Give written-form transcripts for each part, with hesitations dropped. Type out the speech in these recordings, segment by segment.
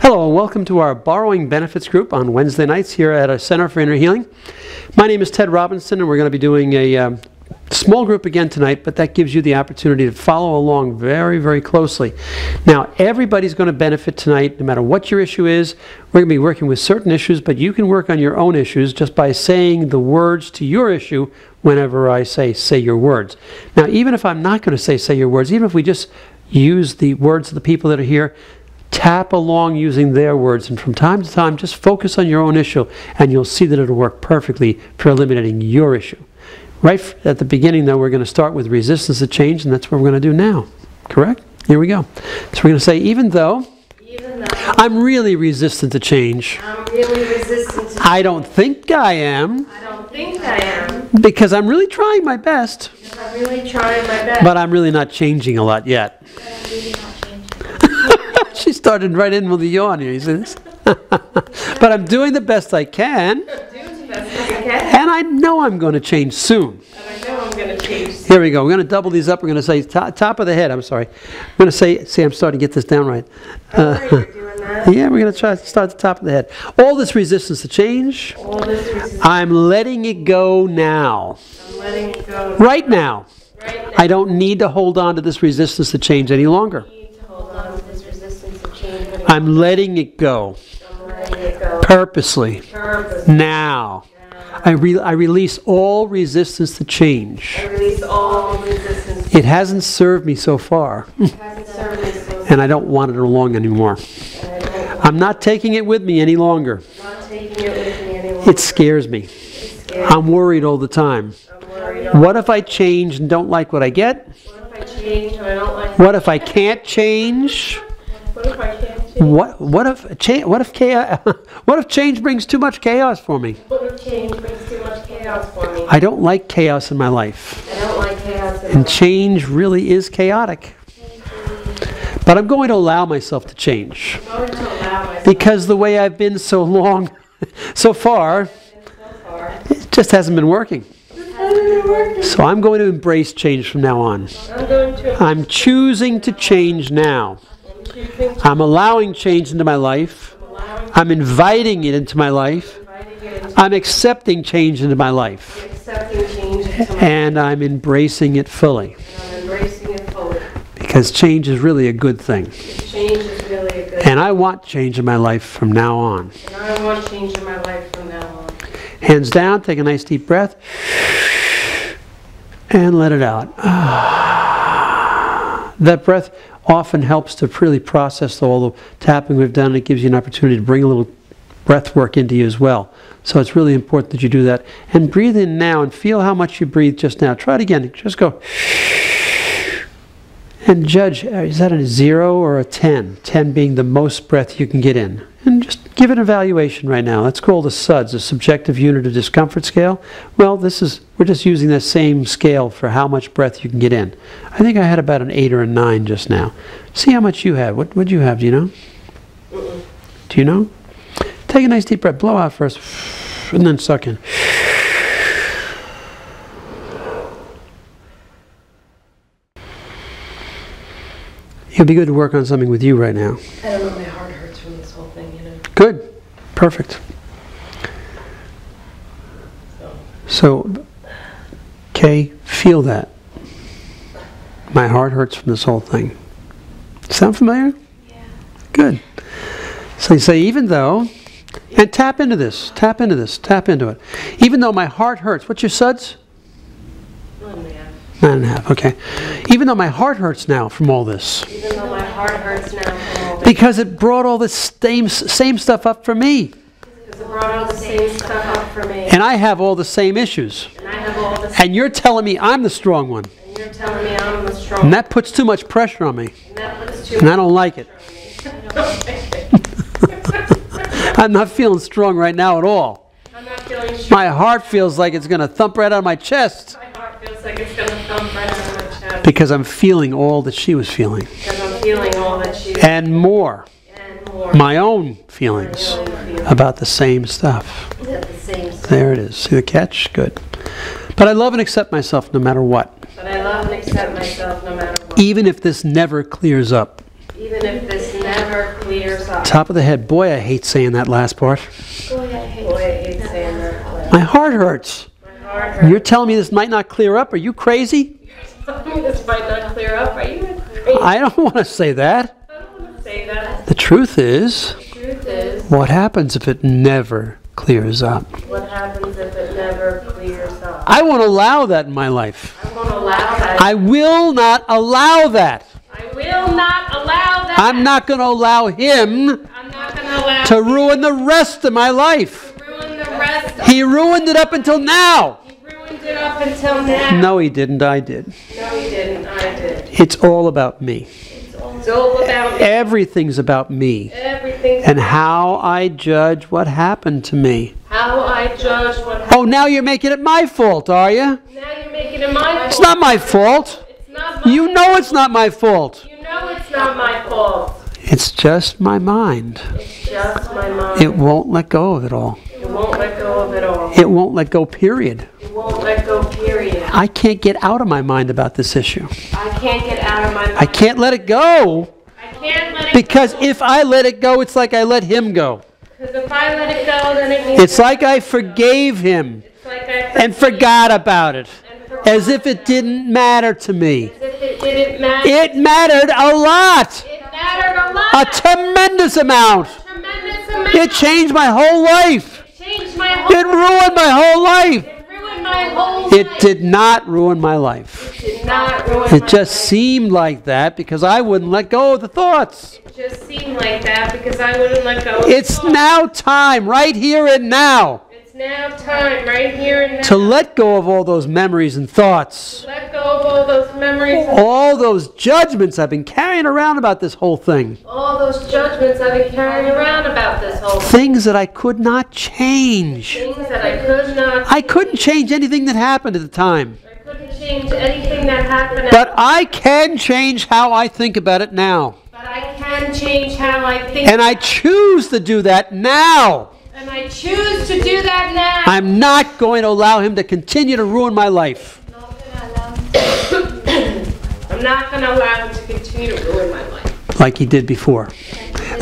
Hello and welcome to our Borrowing Benefits group on Wednesday nights here at our Center for Inner Healing. My name is Ted Robinson and we're going to be doing a small group again tonight, but that gives you the opportunity to follow along very, very closely. Now, everybody's going to benefit tonight, no matter what your issue is. We're going to be working with certain issues, but you can work on your own issues just by saying the words to your issue whenever I say your words. Now, even if I'm not going to say your words, even if we just use the words of the people that are here, tap along using their words, and from time to time just focus on your own issue and you'll see that it'll work perfectly for eliminating your issue. Right at the beginning though, we're going to start with resistance to change, and that's what we're going to do now. Correct? Here we go. So we're going to say, even though I'm really resistant to change, I don't think I am, because I'm really trying my best, but I'm really not changing a lot yet. She started right in with a yawn here, you see this? But I'm doing the best I can. And I know I'm going to change soon. Here we go. We're going to double these up. We're going to say top of the head. I'm sorry. I'm going to say, see, I'm starting to get this down right. Yeah, we're going to try to start at the top of the head. All this resistance to change, I'm letting it go now. Right now. I don't need to hold on to this resistance to change any longer. I'm letting it go. Purposely. Now. I release all resistance to change. It hasn't served me so far. And I don't want it along anymore. I'm not taking it with me any longer. It scares me. I'm worried all the time. What if I change and don't like what I get? What if I can't change? What if change brings too much chaos for me? I don't like chaos in my life. And change really is chaotic. But I'm going to allow myself to change. Because the way I've been so long, so far, it just hasn't been working. So I'm going to embrace change from now on. I'm choosing to change now. I'm allowing change into my life. I'm inviting it into my life. I'm accepting change into my life. And I'm embracing it fully. Because change is really a good thing. And I want change in my life from now on. Hands down, take a nice deep breath. And let it out. That breath often helps to really process all the tapping we've done. It gives you an opportunity to bring a little breath work into you as well. So it's really important that you do that. And breathe in now and feel how much you breathed just now. Try it again. Just go. And judge, is that a 0 or a 10? 10 being the most breath you can get in. And just give it an evaluation right now. That's called a SUDS, a subjective unit of discomfort scale. Well, we're just using that same scale for how much breath you can get in. I think I had about an 8 or a 9 just now. See how much you had. What do you have? Do you know? Do you know? Take a nice deep breath. Blow out first. And then suck in. It'd be good to work on something with you right now. I don't know, my heart hurts from this whole thing, you know. Good. Perfect. So, Kay, feel that. My heart hurts from this whole thing. Sound familiar? Yeah. Good. So you say, even though, and tap into this, tap into this, tap into it. Even though my heart hurts, what's your SUDS? 9.5, okay. Even though my heart hurts now from all this. Even though my heart hurts now from all this. Because it brought all this same stuff up for me. Because it brought all the same stuff up for me. And I have all the same issues. And I have all the And you're telling me I'm the strong one. And you're telling me I'm the strong one. And that puts too much pressure on me. And that puts too and I don't like it. I'm not feeling strong right now at all. I'm not feeling strong. My heart feels like it's going to thump right out of my chest. My heart feels like it's going to thump right out of my chest. Because I'm feeling all that she was feeling. Because I'm feeling all that she was and more. And more. My own feelings about the same stuff. There it is. See the catch? Good. But I love and accept myself no matter what. But I love and accept myself no matter what. Even if this never clears up. Even if this never clears clears up. Top of the head. Boy, I hate saying that last part. Boy, I hate saying that. My heart hurts. My heart hurts. You're telling me this might not clear up? Are you crazy? This might not clear up. Are you crazy? I don't want to say that. I don't want to say that. The truth is, The truth is, what happens if it never clears up? what happens if it never clears up? I won't allow that in my life. I won't allow that. I will not allow that. I will not allow that. I'm not going to allow him I'm not going to allow to ruin the rest of my life. to ruin the rest. He ruined it up until now. He ruined it up until now. No, he didn't. I did. No, he didn't. I did. It's all about me. It's all about me. Everything's about me Everything's and how I judge what happened to me. how I judge what happened. Oh, now you're making it my fault, are you? Now you're making it my fault. It's not my fault. It's not my You know it's not my fault. You know it's not my fault. It's just my mind. It's just my mind. It won't let go of it all. It won't let go of it all. It won't let go, period. It won't let go, period. I can't get out of my mind about this issue. I can't get out of my mind. I can't let it go I can't let it because go. if I let it go, it's like I let him go. Because if I let it go, then it means It's like I forgave him it's like I and forgot about it, and forgot as if it didn't matter to me. as if it didn't matter. It mattered a lot, It mattered a lot. a tremendous amount. Tremendous amount. It changed my whole life. It changed my whole It ruined my whole life. It ruined my whole It life. did not ruin my life. It did not ruin It my just life. seemed like that because I wouldn't let go of the thoughts. It just seemed like that because I wouldn't let go. of It's the thought. now time, right here and now, It's now time, right here and now, to let go of all those memories and thoughts. let go of all those memories, and All those judgments I've been carrying around about this whole thing. all those judgments I've been carrying around about this whole thing. Things that I could not change. Things that I could not. I couldn't change anything that happened at the time. I couldn't change anything that happened. But I can change how I think about it now. But I can change how I think. And I choose to do that now. And I choose to do that now. I'm not going to allow him to continue to ruin my life. I'm not going to allow him to continue to ruin my life. Like he did before.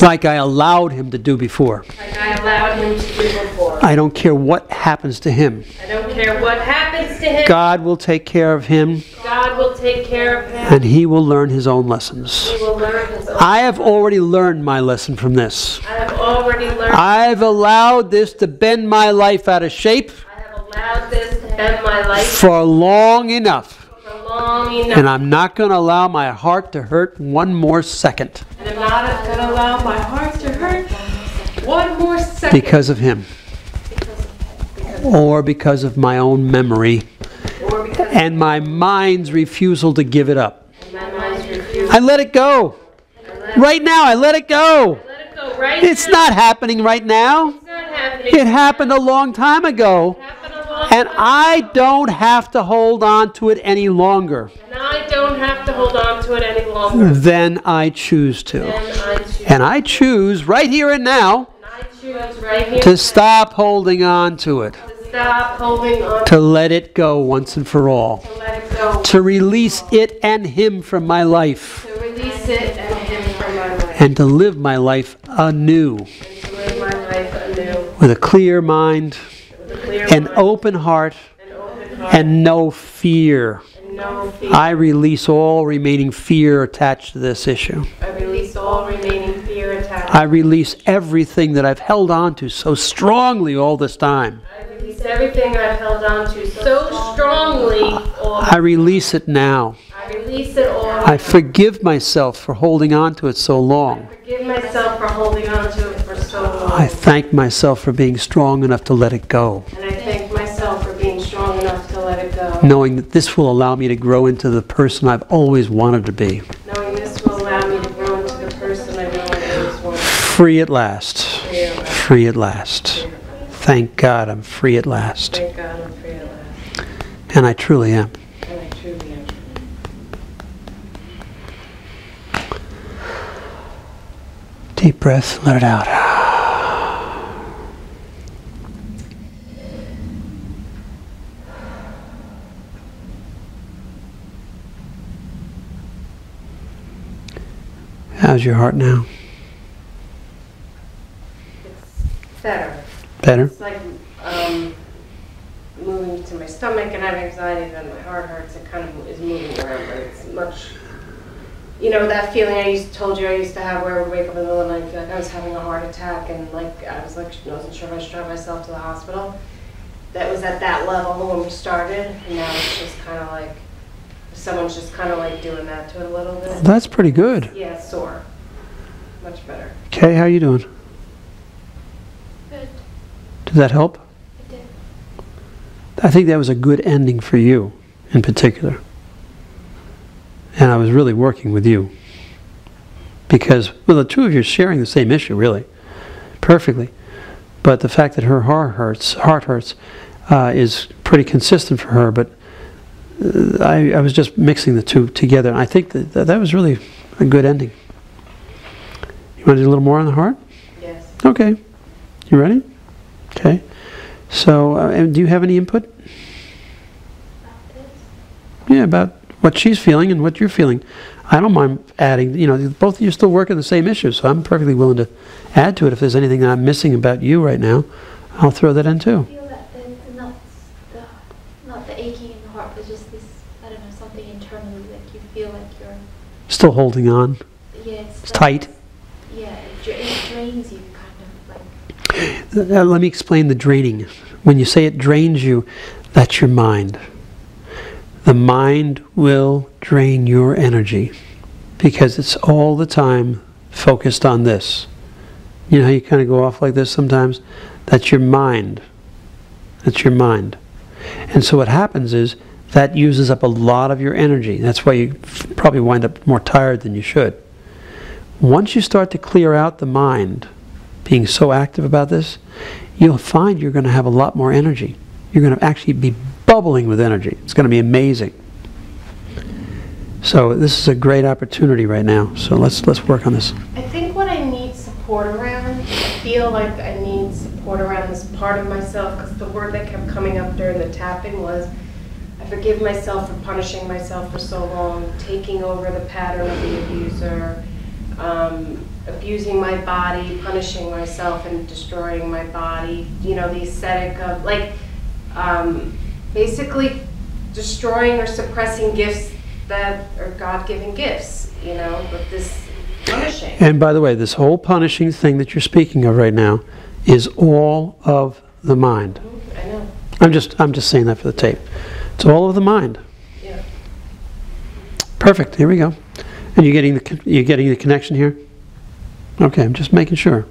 Like I allowed him to do before. Like I allowed him to do before. I don't care what happens to him. I don't care what happens to him. God will take care of him, God will take care of him. and he will learn his own lessons. He will learn his own. I have already learned my lesson from this. I have already learned. I've allowed this to bend my life out of shape I have allowed this to bend my life for long enough. for long enough. And I'm not going to allow my heart to hurt one more second And I'm not going to allow my heart to hurt one more second. because of him. Or because of my own memory Or because and my mind's refusal to give it up. my mind's refused. I let it go. Right now, I let it go. Let it go right It's now. not happening right now. It's not happening. It happened a long time ago. It happened a long And time I ago. don't have to hold on to it any longer And I don't have to hold on to it any longer. than I choose to. Then I choose. And I choose right here and now And I choose right here to stop holding on to it, to stop holding on to let it go once and for all, to let it go. to release it and him from my life, To release it and him from my life. and to live my life anew And to live my life anew. with a clear mind, With a clear an mind, open heart, an open heart, and no fear. and no fear. I release all remaining fear attached to this issue. I release all remaining fear attached. I release everything that I've held on to so strongly all this time. I release everything I've held on to so strongly. I release it now. I release it all. I forgive myself for holding on to it so long. Forgive myself for holding on to it for so long. I thank myself for being strong enough to let it go, And I thank myself for being strong enough to let it go. knowing that this will allow me to grow into the person I've always wanted to be. Knowing this will allow me to grow into the person I know I always want. Free at last. Free at last. Free at last. Thank God I'm free at last. Thank God I'm free at last. And I truly am. And I truly am. Deep breath, let it out. How's your heart now? Better. Better? It's like moving to my stomach, and I have anxiety, then my heart hurts. It kind of is moving around, but it's much, you know, that feeling told you I used to have where I would wake up in the middle of the night and feel like I was having a heart attack, and like I wasn't sure if I should drive myself to the hospital. That was at that level when we started, and now it's just kind of like, someone's just kind of like doing that to it a little bit. That's pretty good. Yeah, sore. Much better. Kay, how are you doing? Good. Did that help? It did. I think that was a good ending for you in particular. And I was really working with you. Because, well, the two of you are sharing the same issue, really. Perfectly. But the fact that her heart hurts, is pretty consistent for her. But I was just mixing the two together. And I think that was really a good ending. You want to do a little more on the heart? Yes. Okay. You ready? Okay. So, and do you have any input? About this? Yeah, about what she's feeling and what you're feeling. I don't mind adding, you know, both of you still work on the same issue, so I'm perfectly willing to add to it. If there's anything that I'm missing about you right now, I'll throw that in too. I feel that not the aching in the heart, but just this, I don't know, something internally, like you feel like you're... Still holding on. Yeah, It's tight. Yeah, it drains you, kind of like... Let me explain the draining. When you say it drains you, that's your mind. The mind will drain your energy because it's all the time focused on this. You know how you kind of go off like this sometimes? That's your mind. That's your mind. And so what happens is that uses up a lot of your energy. That's why you probably wind up more tired than you should. Once you start to clear out the mind, being so active about this, you'll find you're going to have a lot more energy. You're going to actually be bubbling with energy. It's going to be amazing. So this is a great opportunity right now. So let's work on this. I think what I need support around, I feel like I need support around this part of myself, because the word that kept coming up during the tapping was, I forgive myself for punishing myself for so long, taking over the pattern of the abuser, abusing my body, punishing myself and destroying my body, you know, the aesthetic of, like, basically destroying or suppressing gifts that are God-given gifts, you know, with this punishing. And by the way, this whole punishing thing that you're speaking of right now is all of the mind. I know. I'm just saying that for the tape. It's all of the mind. Yeah. Perfect. Here we go. And you're getting the connection here? Okay, I'm just making sure.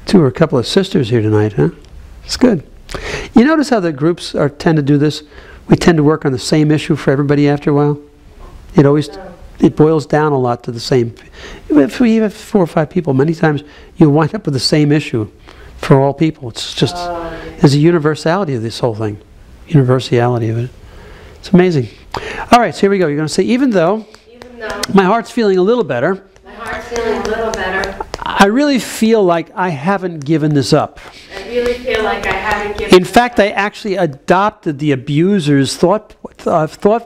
Two or a couple of sisters here tonight, huh? It's good. You notice how the groups tend to do this? We tend to work on the same issue for everybody after a while. It boils down a lot to the same. If we have 4 or 5 people, many times you'll wind up with the same issue for all people. It's just, there's a universality of this whole thing. Universality of it. It's amazing. All right, so here we go. You're going to say, even though my heart's feeling a little better, I really feel like I haven't given this up. I really feel like I haven't given. In fact, I actually adopted the abuser's thought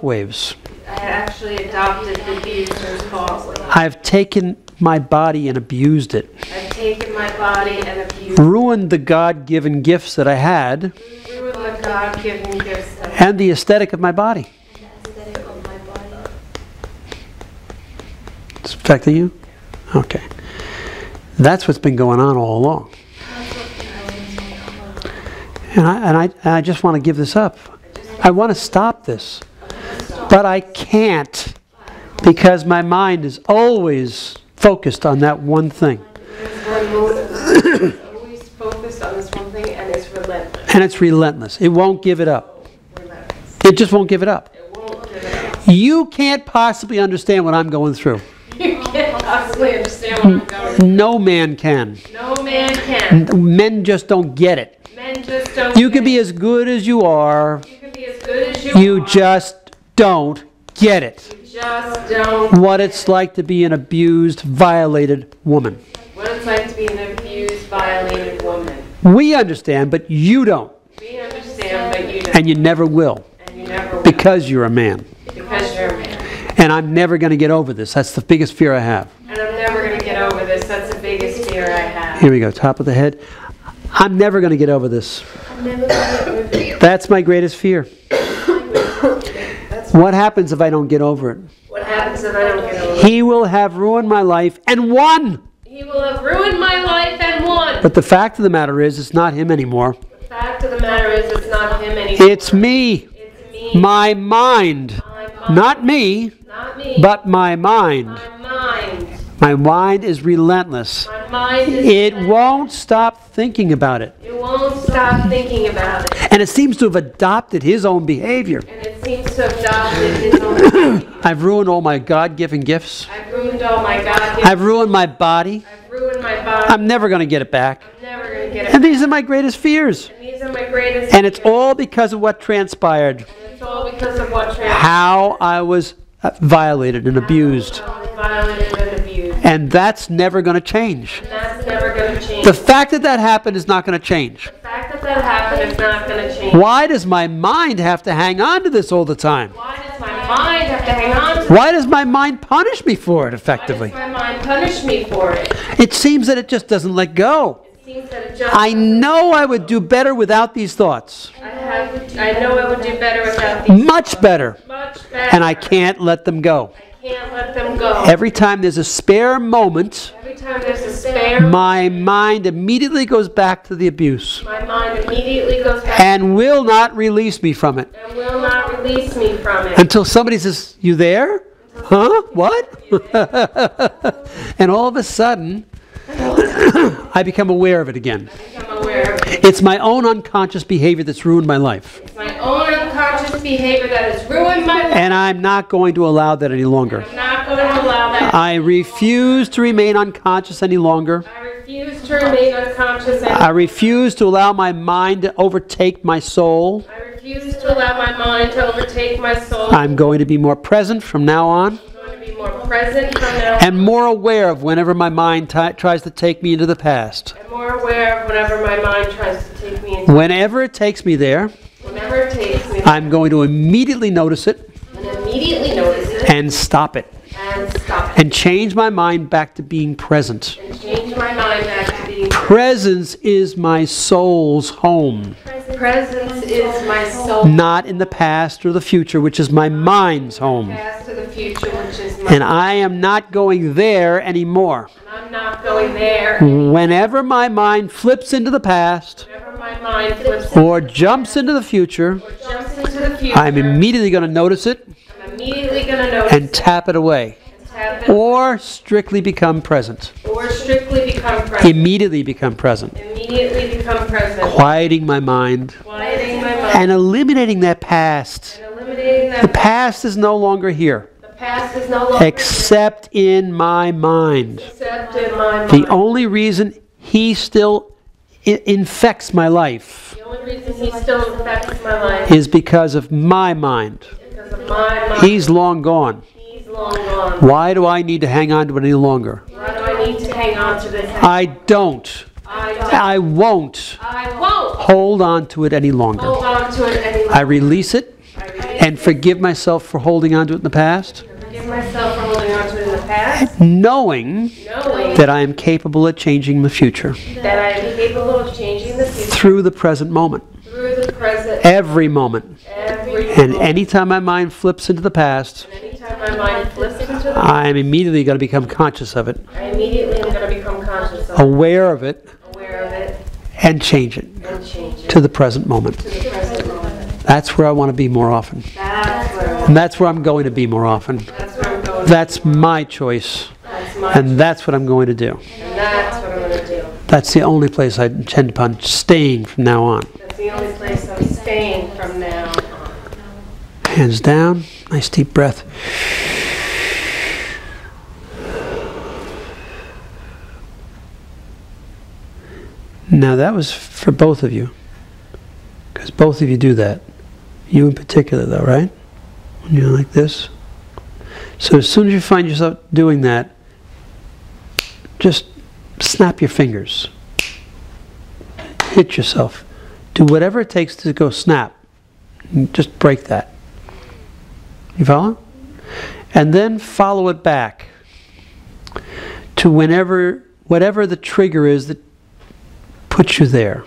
waves. I actually adopted the abuser's thought waves. I've taken my body and abused it. I've taken my body and abused. Ruined the God-given gifts that I had. Ruined the God-given gifts that I had. And the aesthetic of my body. The aesthetic of my body. It's affecting you? Okay. That's what's been going on all along. And I just want to give this up. I want to stop this. But I can't, because my mind is always focused on that one thing. It's always focused on this one thing, and it's relentless. And it's relentless. It won't give it up. Relentless. It just won't give it up. It won't give it up. You can't possibly understand what I'm going through. You can't possibly understand what I'm going through. No man can. No man can. Men just don't get it. Men just don't. You can be as good as you are. You can be as good as you are. You just don't get it. You just don't. What it's like to be an abused, violated woman. What it's like to be an abused, violated woman. We understand, but you don't. We understand, but you don't. And you never will. And you never will. Because you're a man. Because you're a man. And I'm never going to get over this. That's the biggest fear I have. And I'm never going to get over over this. That's the biggest fear I have. Here we go, top of the head. I'm never going to get over this. I'm never gonna get over it. That's my greatest fear. What happens if I don't get over it? What happens if I don't get over it? He will have ruined my life and won. He will have ruined my life and won. But the fact of the matter is, it's not him anymore. The fact of the matter is, it's not him anymore. It's me. It's me. My mind. My mind. Not me, Not me. but my mind. My mind. My mind is relentless. My mind is... It won't stop thinking about it. It won't stop thinking about it. And it seems to have adopted his own behavior. And it seems to have adopted his own behavior. I've ruined all my God-given gifts. I've ruined all my God. I've ruined my body. I've ruined my body. I'm never going to get it back. I'm never going to get it. And these are my greatest fears. And these are my greatest And it's fears. all because of what transpired. And it's all because of what transpired. How I was violated and abused. I was violated and abused. And that's never going to change. And that's never going to change. The fact that that happened is not going to change. The fact that that happened is not going to change. Why does my mind have to hang on to this all the time? Why does my mind have to hang on to Why does my mind punish me for it Why effectively? does my mind punish me for it? It seems that it just doesn't let go. It seems that it just... I know I would do better without these thoughts. I know I would do better without these. Much better. Much better. And I can't let them go. I can't let them go. Every time there's a spare moment, Every time there's a spare, my mind immediately goes back to the abuse my mind immediately goes back and will not release me from it and will not release me from it. until somebody says, "You there? Huh? What?" And all of a sudden, I become aware of it again. I'm aware of it. It's my own unconscious behavior that's ruined my life. It's my own unconscious behavior that has ruined my life. And I'm not going to allow that any longer. I'm not going to allow that. I refuse to remain unconscious any longer. I refuse to remain unconscious I refuse to allow my mind to overtake my soul. I refuse to allow my mind to overtake my soul. I'm going to be more present from now on I'm going to be more present from now on. and more aware of whenever my mind tries to take me into the past. I'm more aware of whenever my mind tries to take me into. Whenever it takes me there, Whenever it takes me, I'm going to immediately notice it and immediately notice it and stop it and stop it. and change my mind back to being present. And change my mind back to being Presence is my soul's home, presence is my soul. not in the past or the future, which is my mind's home. Past to the future, which is my. And I am not going there anymore. And I'm not going there. Whenever my mind flips into the past Whenever my mind flips or jumps into the future, or jumps into the future, I'm immediately going to notice it I'm immediately going to notice and tap it away. and tap it, Or strictly become present. or strictly become present. Immediately become present. Immediately become present. Quieting my mind Quieting my mind and eliminating that past. and eliminating The that. past is no longer here, The past is no longer except in my mind. except in my mind. The only reason he still infects my life The only reason he still affects my life is because of my mind. is because of my mind. He's long gone. He's long gone. Why do I need to hang on to it any longer? Why do I need to hang on to this? I don't. I don't. I won't I won't hold on to it any longer. hold on to it any I longer. release it and forgive myself for holding on to it in the past, Forgive myself for holding on to it in the past, knowing knowing that I am capable of changing the future that I am capable of changing the future through the present moment, through the present, every moment. every And moment. anytime my mind flips into the past, And anytime my mind flips into the I'm immediately going to become conscious of it, I immediately am going to become conscious of it, aware of it, aware of it, and change it and change it to the present moment. to the present moment. That's where I want to be more often. That's where And that's where I'm going to be more often. that's where I'm going. That's my choice. That's my And that's what I'm going to do. and that's what I'm going to do. That's the only place I intend upon staying from now on. That's the only place I'm staying from now on. Hands down. Nice deep breath. Now that was for both of you. Because both of you do that. You in particular though, right? When you're like this. So as soon as you find yourself doing that, just snap your fingers. Hit yourself. Do whatever it takes to go snap. Just break that. You follow? And then follow it back to whatever the trigger is that puts you there.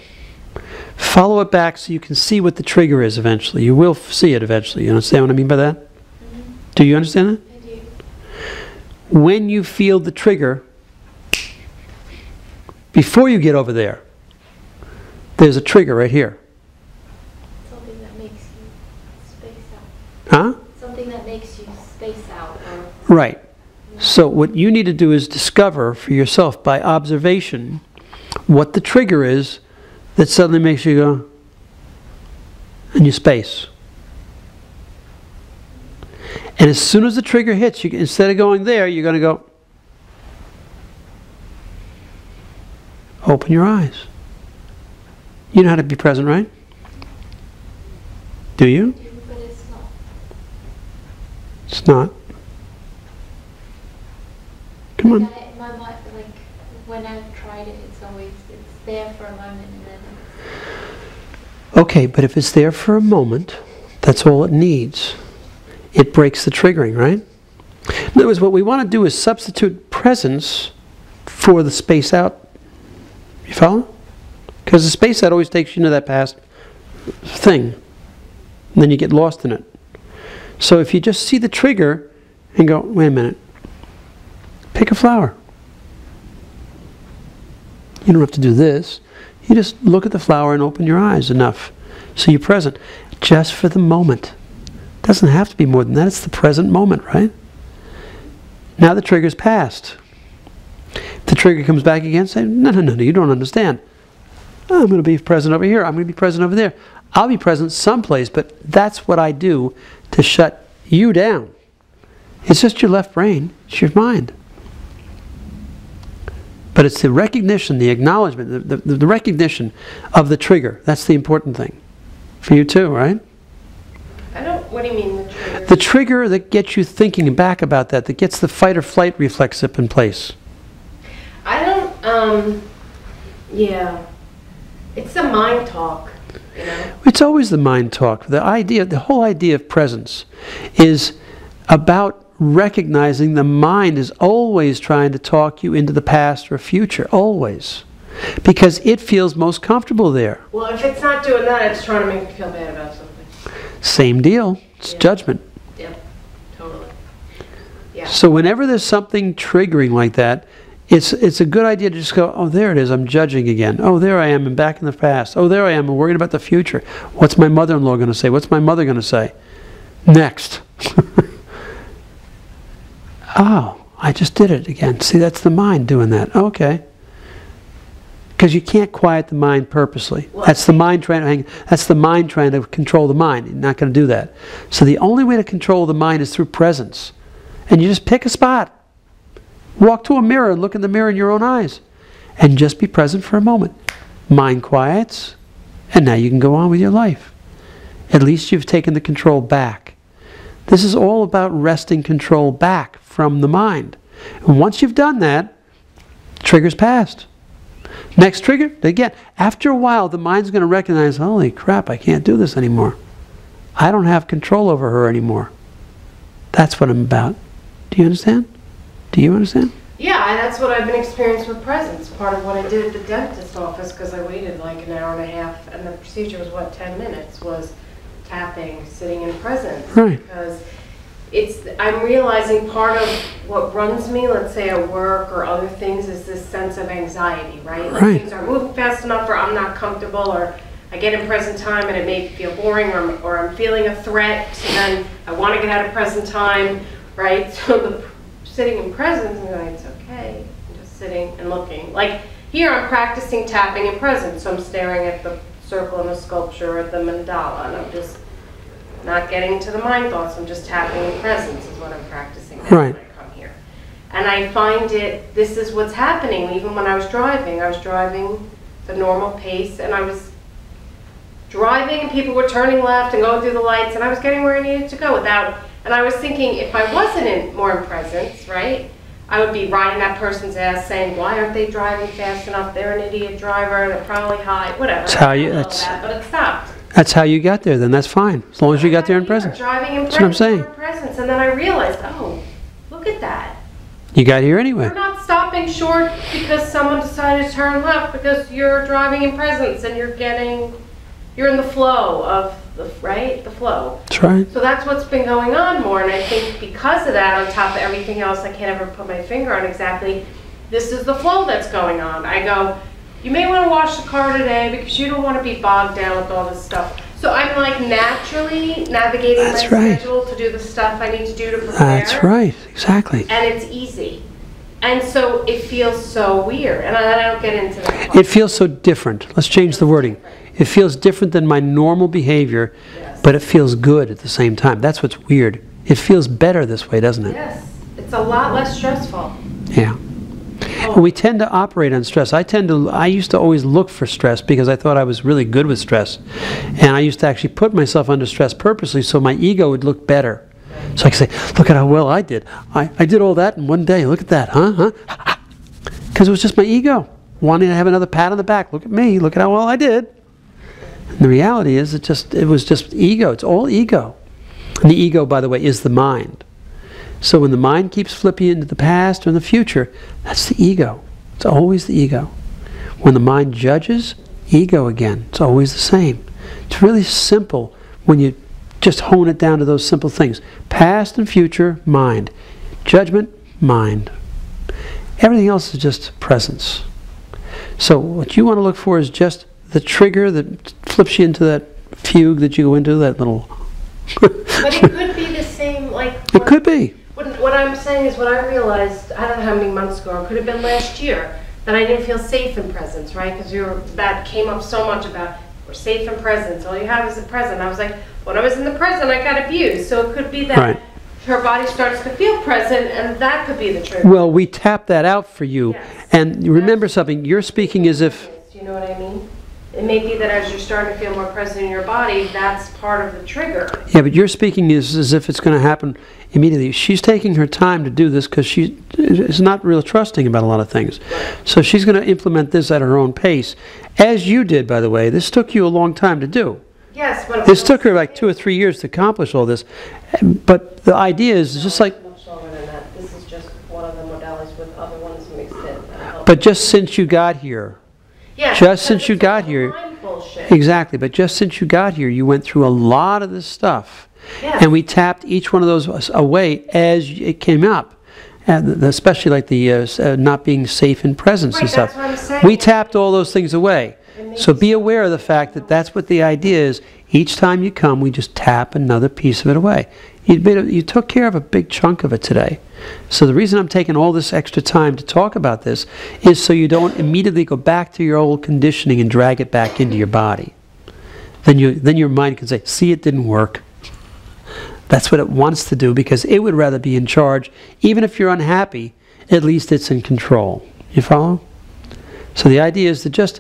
Follow it back so you can see what the trigger is eventually. You will see it eventually. You understand what I mean by that? Mm-hmm. Do you understand that? I do. When you feel the trigger, before you get over there, there's a trigger right here. Something that makes you space out. Huh? Something that makes you space out. Right. So what you need to do is discover for yourself by observation what the trigger is that suddenly makes you go, and you space. And as soon as the trigger hits, instead of going there, you're going to go, open your eyes. You know how to be present, right? Do you? But it's not. It's not. Come on. My mind, like when I've tried it, it's there for a moment and then Okay, but if it's there for a moment, that's all it needs. It breaks the triggering, right? In other words, what we want to do is substitute presence for the space out. You follow? Because the space out always takes you into that past thing. And then you get lost in it. So if you just see the trigger and go, wait a minute, pick a flower. You don't have to do this. You just look at the flower and open your eyes enough. So you're present. Just for the moment. It doesn't have to be more than that. It's the present moment, right? Now the trigger's passed. If the trigger comes back again, say, no, you don't understand. I'm going to be present over here. I'm going to be present over there. I'll be present someplace, but that's what I do to shut you down. It's just your left brain. It's your mind. But it's the recognition, the acknowledgement, the recognition of the trigger. That's the important thing. For you too, right? What do you mean the trigger? The trigger that gets you thinking back about that gets the fight or flight reflex up in place. Yeah. It's the mind talk, you know? It's always the mind talk. The whole idea of presence is about recognizing the mind is always trying to talk you into the past or future, always. Because it feels most comfortable there. Well, if it's not doing that, it's trying to make me feel bad about something. Same deal. It's judgment. Yep, totally. Yeah. So whenever there's something triggering like that, it's a good idea to just go, oh, there it is, I'm judging again. Oh, there I am, I'm back in the past. Oh, there I am, I'm worried about the future. What's my mother-in-law going to say? What's my mother going to say? Next. Oh, I just did it again. See, that's the mind doing that. Okay. Because you can't quiet the mind purposely. That's the mind trying to control the mind. You're not going to do that. So the only way to control the mind is through presence. And you just pick a spot. Walk to a mirror and look in the mirror in your own eyes. And just be present for a moment. Mind quiets. And now you can go on with your life. At least you've taken the control back. This is all about wresting control back from the mind. And once you've done that, trigger's passed. Next trigger, again. After a while, the mind's going to recognize, holy crap, I can't do this anymore. I don't have control over her anymore. That's what I'm about. Do you understand? Do you understand? Yeah, that's what I've been experiencing with presence. Part of what I did at the dentist's office, because I waited like an hour and a half, and the procedure was, 10 minutes, was tapping, sitting in presence. Right. Because I'm realizing part of what runs me, let's say at work or other things, is this sense of anxiety, right? Like things aren't moving fast enough, or I'm not comfortable, or I get in present time and it may feel boring, or I'm feeling a threat, so then I want to get out of present time, right? So sitting in presence and going, it's okay, I'm just sitting and looking. Like here I'm practicing tapping in presence, so I'm staring at the circle and the sculpture or the mandala, and I'm just not getting to the mind thoughts. I'm just tapping in presence is what I'm practicing now when I come here. And I find this is what's happening. Even when I was driving the normal pace, and I was driving and people were turning left and going through the lights, and I was getting where I needed to go and I was thinking, if I wasn't more in presence, right, I would be riding that person's ass saying, why aren't they driving fast enough? They're an idiot driver, they're probably high, whatever. But it stopped. That's how you got there, then that's fine. As long as you got there in presence. Driving in presence. That's what I'm saying. Presence. And then I realized, oh, look at that. You got here anyway. You're not stopping short because someone decided to turn left, because you're driving in presence and you're in the flow of the flow. That's right. So that's what's been going on more, and I think because of that, on top of everything else, I can't ever put my finger on exactly, this is the flow that's going on. I go, you may want to wash the car today because you don't want to be bogged down with all this stuff. So I'm like naturally navigating my schedule to do the stuff I need to do to prepare. That's right, exactly. And it's easy. And so it feels so weird, and I don't get into that. It feels so different. Let's change the wording. It feels different than my normal behavior, but it feels good at the same time. That's what's weird. It feels better this way, doesn't it? Yes. It's a lot less stressful. Yeah. We tend to operate on stress. I used to always look for stress because I thought I was really good with stress. And I used to actually put myself under stress purposely so my ego would look better. So I could say, look at how well I did. I did all that in one day. Look at that, huh? Because it was just my ego wanting to have another pat on the back. Look at me. Look at how well I did. And the reality is it was just ego. It's all ego. And the ego, by the way, is the mind. So when the mind keeps flipping into the past or in the future, that's the ego. It's always the ego. When the mind judges, ego again. It's always the same. It's really simple when you just hone it down to those simple things. Past and future, mind. Judgment, mind. Everything else is just presence. So what you want to look for is just the trigger that flips you into that fugue that you go into, that little... But it could be the same, like... It could be. What I'm saying is, what I realized, I don't know how many months ago, it could have been last year, that I didn't feel safe in presence, right? Because that came up so much about, we're safe in presence, all you have is the present. I was like, when I was in the present, I got abused. So it could be that her body starts to feel present, and that could be the trigger. Well, we tap that out for you. Yes. And remember something, you're speaking as if... Do you know what I mean? It may be that as you're starting to feel more present in your body, that's part of the trigger. Yeah, but you're speaking as if it's going to happen immediately. She's taking her time to do this because she is not real trusting about a lot of things. So she's going to implement this at her own pace. As you did, by the way. This took you a long time to do. Yes. This took her like 2 or 3 years to accomplish all this. But the idea is just like... Much longer than that. This is just one of the modalities with other ones mixed in. But just since you got here... Yes, just since you got here... bullshit. Exactly, but just since you got here, you went through a lot of this stuff. Yes. And we tapped each one of those away as it came up. And especially like the not being safe in presence and stuff. That's what I'm saying. We tapped all those things away. So be aware of the fact that that's what the idea is. Each time you come, we just tap another piece of it away. You took care of a big chunk of it today. So the reason I'm taking all this extra time to talk about this is so you don't immediately go back to your old conditioning and drag it back into your body. Then your mind can say, see, it didn't work. That's what it wants to do because it would rather be in charge. Even if you're unhappy, at least it's in control. You follow? So the idea is to just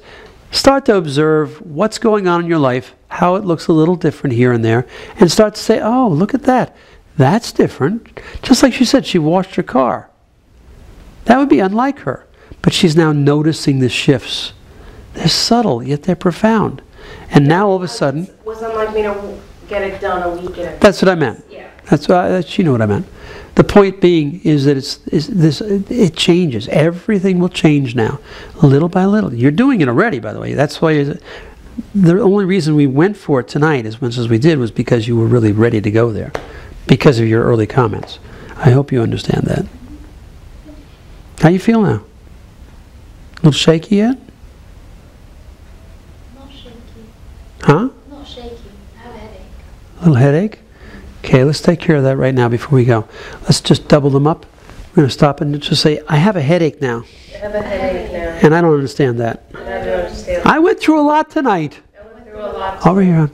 start to observe what's going on in your life, how it looks a little different here and there, and start to say, oh, look at that. That's different. Just like she said, she washed her car. That would be unlike her. But she's now noticing the shifts. They're subtle, yet they're profound. And now all of a sudden... It wasn't like me to get it done a week in. That's what I meant. Yeah. That's what you know what I meant. The point being is that it changes. Everything will change now, little by little. You're doing it already, by the way. That's why the only reason we went for it tonight as much as we did was because you were really ready to go there, because of your early comments. I hope you understand that. How you feel now? A little shaky yet? Not shaky. Huh? Not shaky. I have a headache. A little headache? Okay, let's take care of that right now before we go. Let's just double them up. We're going to stop and just say, I have a headache now. I have a headache now. And I don't understand that. And I don't understand. I went through a lot tonight. I went through a lot. Over here.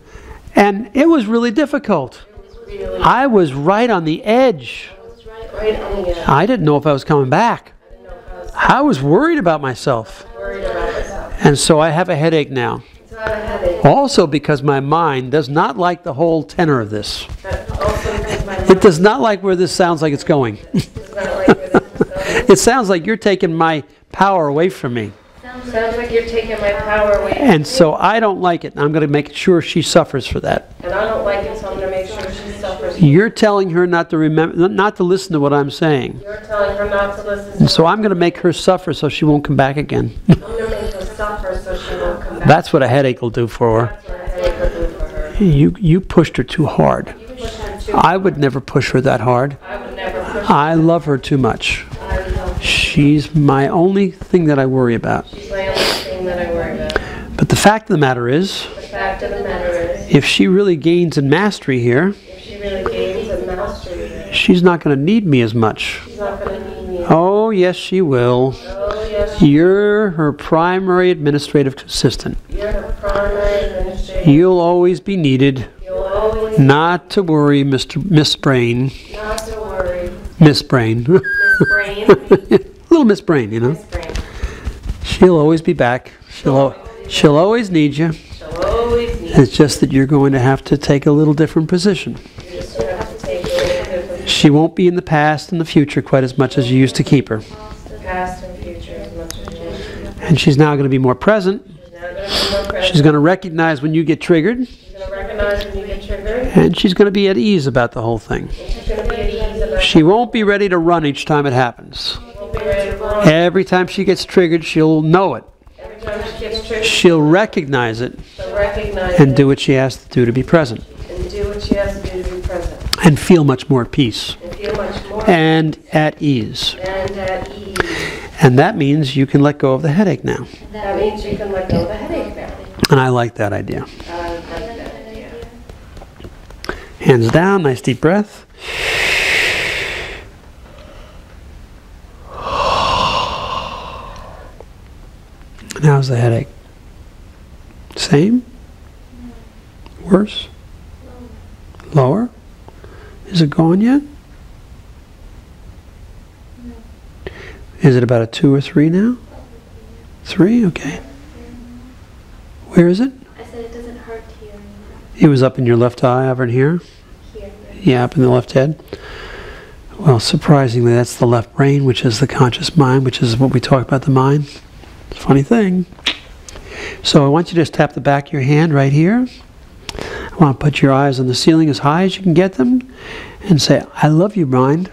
And it was really difficult. It was really... I was right on the edge. I was right on the edge. I didn't know if I was coming back. I didn't know if I was I was worried about myself. worried about myself. And so I have a headache now. So I had a headache. Also because my mind does not like the whole tenor of this. Also because my It does not like where this sounds like it's going. does not like where this is going. It sounds like you're taking my power away from me. Sounds like you're taking my power away. And so I don't like it. I'm going to make sure she suffers for that. And I don't like it, so I'm going to make sure she suffers You're telling her not to remember, not to listen to what I'm saying. You're telling her not to listen to And so I'm going to make her suffer so she won't come back again. I'm going to make her suffer so she won't come back. That's what a headache will do for her. That's what a headache will do for her. You pushed her too hard. You push her too I would never push her that hard. I would never push her. I love her too much. I love her. She's my only thing that I worry about. She's my only thing that I worry about. But the fact of the matter is, The fact of the matter is, if she really gains in mastery here, if she really gains a mastery, she's not going to need me as much. she's not going to need me. Oh, yes, she will. Oh, yes, You're her primary administrative assistant. you're the primary administrator. You'll always be needed. You'll always Not to worry, Miss Brain. not to worry. Miss Brain. Miss Brain. Little Miss Brain, you know. Miss Brain. She'll always be back. She'll always need you. She'll always need It's just that you're going to have to take a little different position. you. Just have to take the She won't be in the past and the future quite as much as you used to keep her. past and future as much as you want. And she's now going to be more present. She's now going to be more present. She's going to recognize when you get triggered. She's going to recognize when you get triggered. And she's going to be at ease about the whole thing. She's going to be at ease about She won't be ready to run each time it happens. it. Won't be ready to run. Every time she gets triggered, she'll know it. Every time she gets triggered, She'll recognize it she'll recognize and it do what she has to do to be present. and do what she has to do to be present. And feel much more at peace And feel much more and at ease. and at ease. And that means you can let go of the headache now. That means you can let go of the headache now. And I like that idea. I like that idea. Hands down, nice deep breath. And how's the headache? Same? Worse? Lower? Is it gone yet? Is it about a 2 or 3 now? 3? Okay. Where is it? I said it doesn't hurt here. It was up in your left eye over in here? Here. Yeah, up in the left head. Well, surprisingly, that's the left brain, which is the conscious mind, which is what we talk about the mind. It's a funny thing. So I want you to just tap the back of your hand right here. I want to put your eyes on the ceiling as high as you can get them and say, I love you, mind.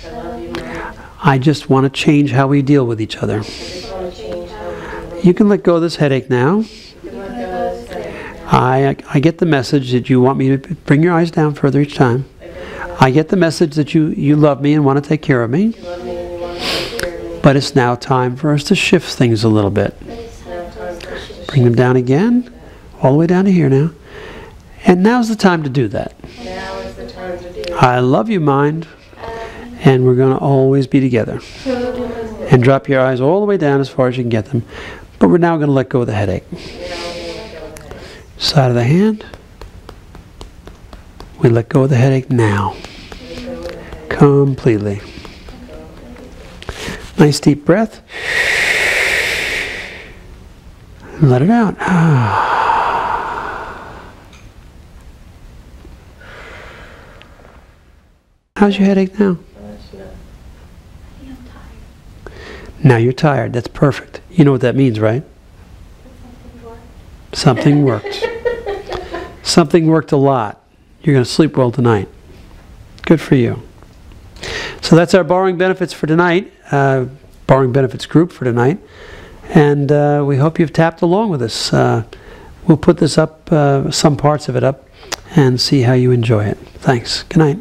I love you, Mom. I just want to change how we deal with each other. I just want to change how we do it. You can let go of this headache now. You can let go of this headache now. I get the message that you want me to bring your eyes down further each time. I get the message that you love me and want to take care of me. You love me and you want to take care of me. But it's now time for us to shift things a little bit. It's now time for us to Bring them down again, all the way down to here now. And now's the time to do that. Now is the time to do it. I love you, mind, and we're going to always be together. And drop your eyes all the way down as far as you can get them. But we're now going to let go of the headache. Side of the hand. We let go of the headache now. Completely. Nice deep breath. And let it out. How's your headache now? I think I'm tired. Now you're tired. That's perfect. You know what that means, right? Something worked. Something worked a lot. You're going to sleep well tonight. Good for you. So that's our borrowing benefits for tonight. Borrowing benefits group for tonight. And we hope you've tapped along with us. We'll put this up, some parts of it up, and see how you enjoy it. Thanks. Good night.